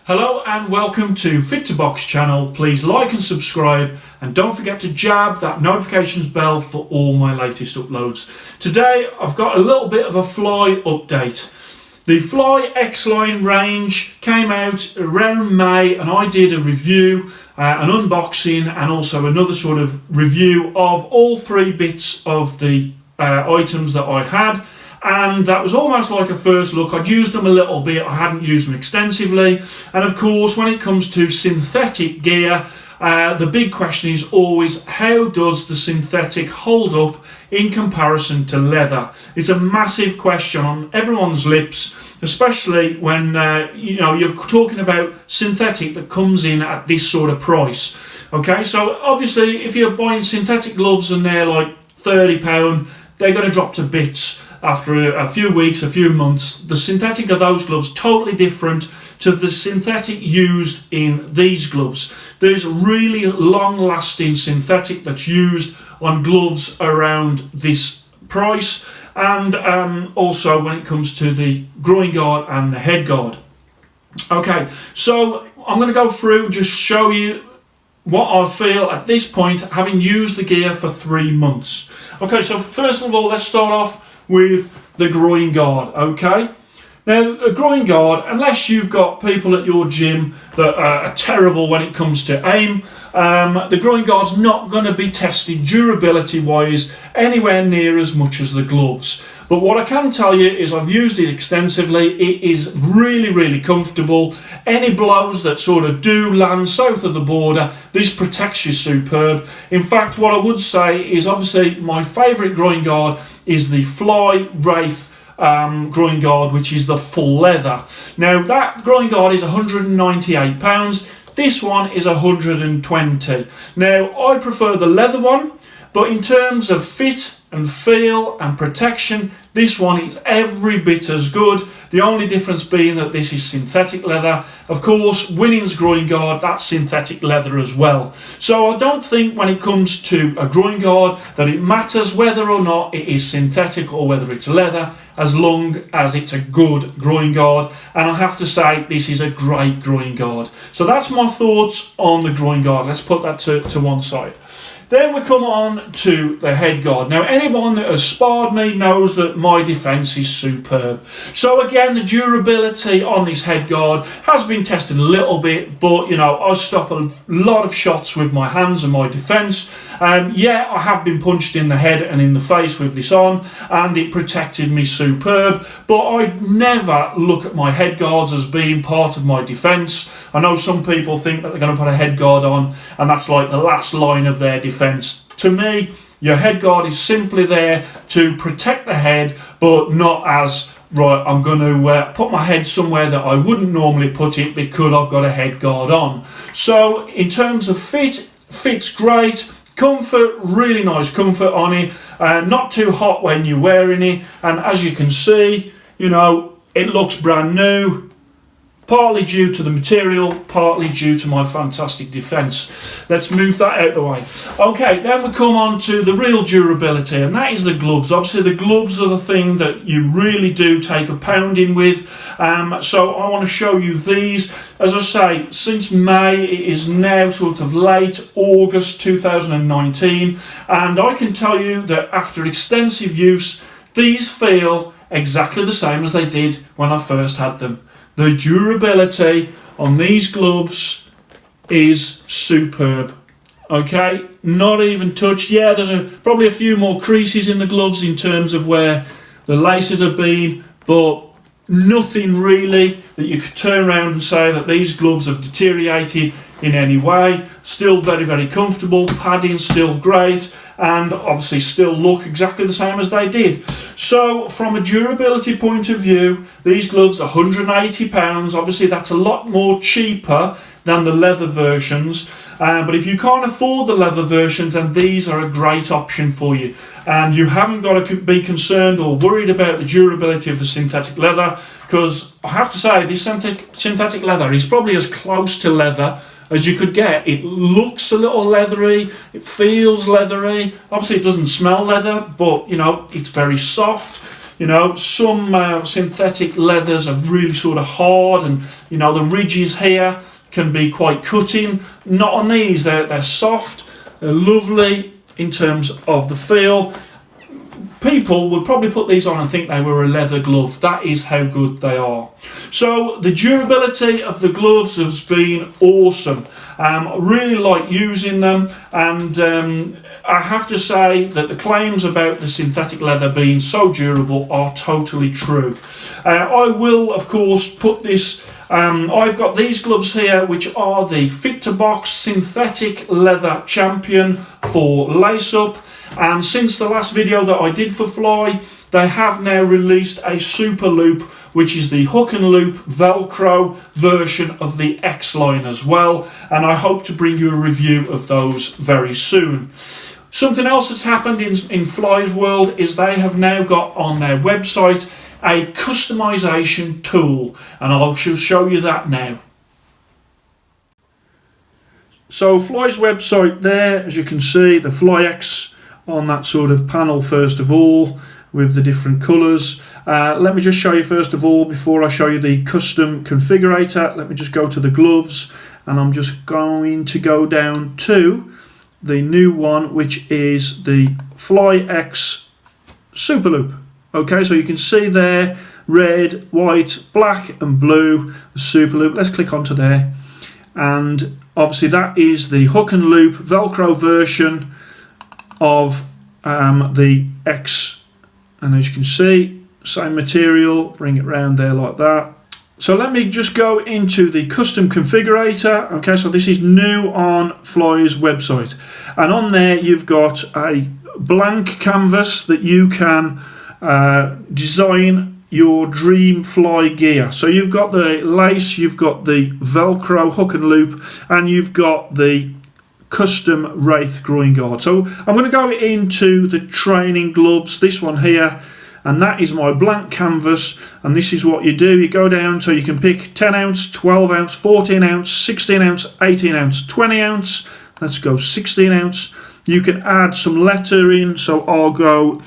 Hello and welcome to Fit to Box channel. Please like and subscribe and don't forget to jab that notifications bell for all my latest uploads. Today I've got a little bit of a fly update. The Fly X-Line range came out around May and I did a review, an unboxing and also another sort of review of all three bits of the items that I had. And that was almost like a first look. I'd used them a little bit, I hadn't used them extensively. And of course, when it comes to synthetic gear, the big question is always, how does the synthetic hold up in comparison to leather? It's a massive question on everyone's lips, especially when you're talking about synthetic that comes in at this sort of price. Okay, so obviously if you're buying synthetic gloves and they're like £30, they're going to drop to bits after a few weeks, a few months. The synthetic of those gloves totally different to the synthetic used in these gloves. There's really long-lasting synthetic that's used on gloves around this price, and also when it comes to the groin guard and the head guard. Okay, so I'm going to go through and just show you what I feel at this point, having used the gear for 3 months. Okay, so first of all, let's start off with the groin guard. Okay, now a groin guard, unless you've got people at your gym that are terrible when it comes to aim, the groin guard's not going to be tested durability wise anywhere near as much as the gloves. But what I can tell you is I've used it extensively. It is really comfortable. Any blows that sort of do land south of the border, this protects you superb. In fact, what I would say is obviously my favourite groin guard is the Fly Wraith groin guard, which is the full leather. Now that groin guard is £198. This one is £120. Now I prefer the leather one, but in terms of fit and feel and protection, this one is every bit as good. The only difference being that this is synthetic leather. Of course, Winning's groin guard, that's synthetic leather as well. So I don't think when it comes to a groin guard that it matters whether or not it is synthetic or whether it's leather, as long as it's a good groin guard. And I have to say, this is a great groin guard. So that's my thoughts on the groin guard. Let's put that to one side. Then we come on to the head guard. Now, anyone that has sparred me knows that my defence is superb. So again, the durability on this head guard has been tested a little bit, but I stop a lot of shots with my hands and my defence. Yeah, I have been punched in the head and in the face with this on, and it protected me superb, but I never look at my head guards as being part of my defence. I know some people think that they're going to put a head guard on and that's like the last line of their defence. To me, your head guard is simply there to protect the head, but not as, right, I'm going to put my head somewhere that I wouldn't normally put it because I've got a head guard on. So in terms of fit's great. Comfort, really nice comfort on it. Not too hot when you're wearing it. And as you can see, it looks brand new. Partly due to the material, partly due to my fantastic defence. Let's move that out the way. Okay, then we come on to the real durability, and that is the gloves. Obviously, the gloves are the thing that you really do take a pounding with. So I want to show you these. As I say, since May, it is now sort of late August 2019, and I can tell you that after extensive use, these feel exactly the same as they did when I first had them. The durability on these gloves is superb. Okay, not even touched. Yeah, there's probably a few more creases in the gloves in terms of where the laces have been, but nothing really that you could turn around and say that these gloves have deteriorated in any way. Still very comfortable, padding still great, and obviously still look exactly the same as they did. So from a durability point of view, these gloves are £180. Obviously that's a lot more cheaper than the leather versions, but if you can't afford the leather versions, then these are a great option for you, and you haven't got to be concerned or worried about the durability of the synthetic leather, because I have to say this synthetic leather is probably as close to leather as you could get. It looks a little leathery, it feels leathery. Obviously it doesn't smell leather, but it's very soft. You know, some synthetic leathers are really sort of hard, and you know the ridges here can be quite cutting. Not on these, they're soft, they're lovely in terms of the feel. People would probably put these on and think they were a leather glove. That is how good they are. So the durability of the gloves has been awesome. I really like using them, and I have to say that the claims about the synthetic leather being so durable are totally true. I will, of course, put this. I've got these gloves here, which are the Fit to Box Synthetic Leather Champion for lace up. And since the last video that I did for Fly, they have now released a super loop, which is the hook and loop Velcro version of the X line as well. And I hope to bring you a review of those very soon. Something else that's happened in Fly's world is they have now got on their website a customization tool, and I shall show you that now. So Fly's website there, as you can see, the Fly X on that sort of panel first of all with the different colours. Let me just show you first of all, before I show you the custom configurator, let me just go to the gloves, and I'm just going to go down to the new one, which is the Fly X Super Loop. Okay, so you can see there red, white, black and blue, the Super Loop. Let's click onto there, and obviously that is the hook and loop Velcro version of the X, and as you can see, same material, bring it round there like that. So let me just go into the custom configurator. Okay, so this is new on Fly's website, and on there you've got a blank canvas that you can design your dream Fly gear. So you've got the lace, you've got the Velcro hook and loop, and you've got the custom Wraith groin guard. So I'm going to go into the training gloves, this one here, and that is my blank canvas. And this is what you do: you go down, so you can pick 10 ounce, 12 ounce, 14 ounce, 16 ounce, 18 ounce, 20 ounce. Let's go 16 ounce. You can add some lettering, so I'll go,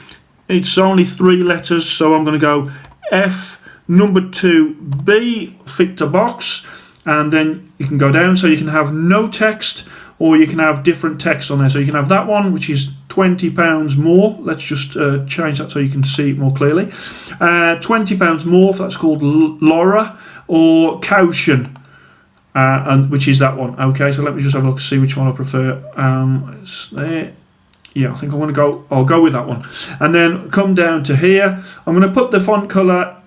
it's only 3 letters, so I'm going to go F number 2B Fit to Box, and then you can go down, so you can have no text, or you can have different text on there. So you can have that one, which is £20 more. Let's just change that so you can see it more clearly. £20 more, that's called Laura, or Caution, and which is that one. Okay, so let me just have a look to see which one I prefer. It's there. Yeah, I think I'll go with that one. And then come down to here. I'm going to put the font color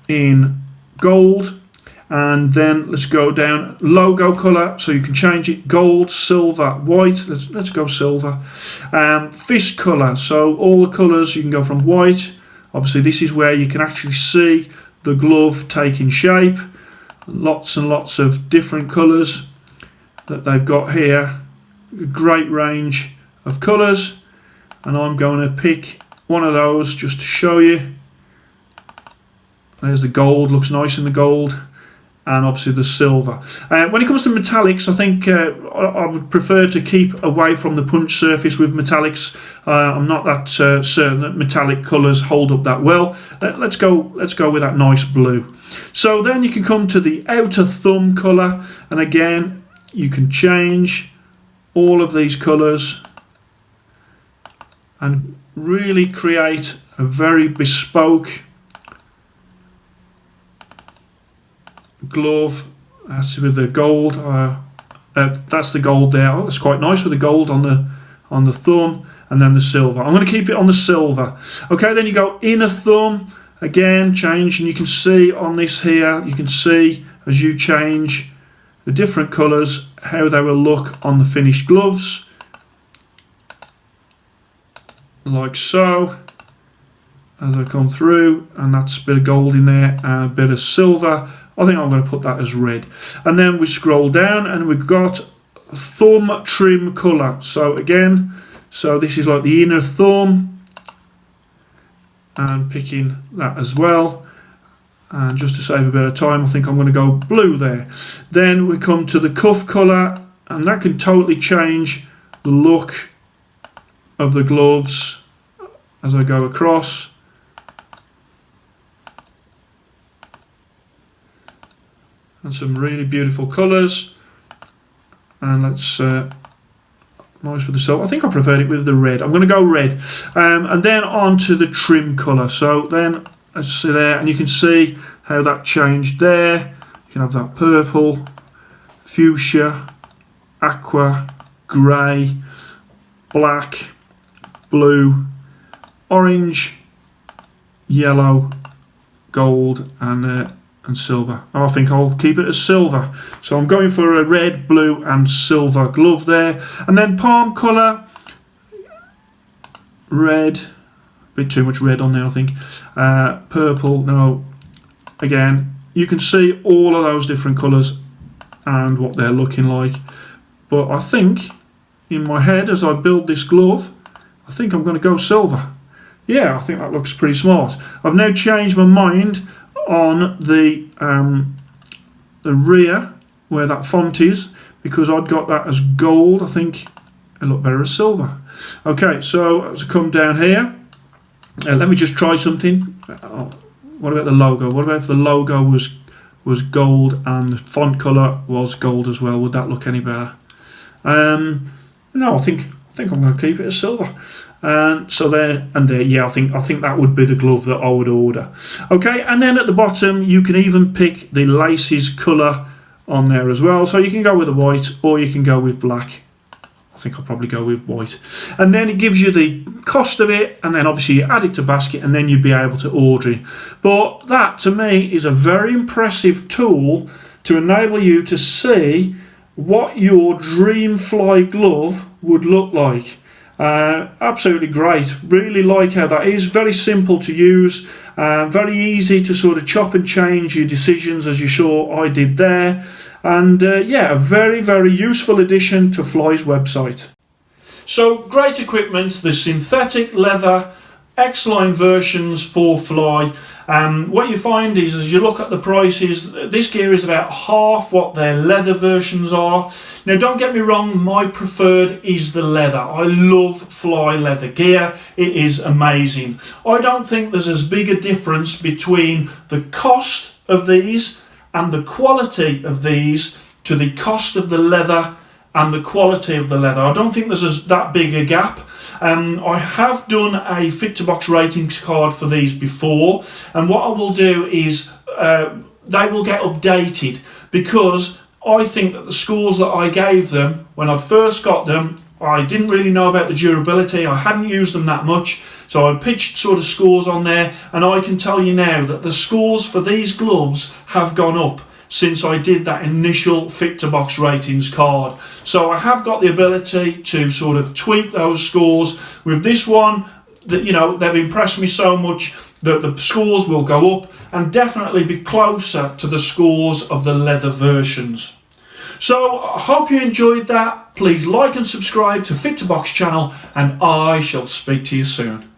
in gold. And then let's go down logo color, so you can change it gold, silver, white. Let's go silver. Fist color, so all the colors you can go from white. Obviously this is where you can actually see the glove taking shape. Lots and lots of different colors that they've got here. A great range of colors, and I'm going to pick one of those just to show you. There's the gold, looks nice in the gold. And obviously the silver. When it comes to metallics, I think I would prefer to keep away from the punch surface with metallics. I'm not that certain that metallic colours hold up that well. Let's go with that nice blue. So then you can come to the outer thumb colour, and again you can change all of these colours and really create a very bespoke glove. That's with the gold. That's the gold there. Oh, that's quite nice with the gold on the thumb, and then the silver. I'm going to keep it on the silver. Okay, then you go inner thumb again, change, and you can see on this here, you can see as you change the different colours how they will look on the finished gloves, like so. As I come through, and that's a bit of gold in there and a bit of silver. I think I'm going to put that as red. And then we scroll down and we've got thumb trim colour. So again, so this is like the inner thumb, and picking that as well. And just to save a bit of time, I think I'm going to go blue there. Then we come to the cuff colour, and that can totally change the look of the gloves as I go across. and some really beautiful colours. And let's nice with the silver. I think I preferred it with the red. I'm going to go red. And then on to the trim colour. So then let's see there, and you can see how that changed there. You can have that purple, fuchsia, aqua, grey, black, blue, orange, yellow, gold, and silver. I think I'll keep it as silver. So I'm going for a red, blue, and silver glove there. And then palm colour, red, a bit too much red on there, I think. Purple, no. Again, you can see all of those different colours and what they're looking like. But I think in my head, as I build this glove, I think I'm going to go silver. Yeah, I think that looks pretty smart. I've now changed my mind on the rear where that font is, because I'd got that as gold. I think it looked better as silver. Okay, so let's come down here. Let me just try something. What about the logo? What about if the logo was gold and the font colour was gold as well? Would that look any better? No, I think I'm going to keep it as silver. So there and there, yeah, I think that would be the glove that I would order. Okay, and then at the bottom you can even pick the laces colour on there as well. So you can go with the white or you can go with black. I think I'll probably go with white. And then it gives you the cost of it, and then obviously you add it to basket, and then you'd be able to order it. But that to me is a very impressive tool to enable you to see what your dream fly glove would look like. Absolutely great. Really like how that is. Very simple to use, very easy to sort of chop and change your decisions, as you saw I did there. And yeah, a very, very useful addition to Fly's website. So great equipment, the synthetic leather X-line versions for Fly. What you find is, as you look at the prices, this gear is about half what their leather versions are. Now don't get me wrong, my preferred is the leather. I love Fly leather gear. It is amazing. I don't think there's as big a difference between the cost of these and the quality of these to the cost of the leather and the quality of the leather. I don't think there's that big a gap. I have done a fit to box ratings card for these before, and what I will do is they will get updated, because I think that the scores that I gave them when I'd first got them, I didn't really know about the durability. I hadn't used them that much, so I pitched sort of scores on there, and I can tell you now that the scores for these gloves have gone up since I did that initial fit to box ratings card. So I have got the ability to sort of tweak those scores. With this one, that, you know, they've impressed me so much that the scores will go up and definitely be closer to the scores of the leather versions. So I hope you enjoyed that. Please like and subscribe to Fit to Box channel, and I shall speak to you soon.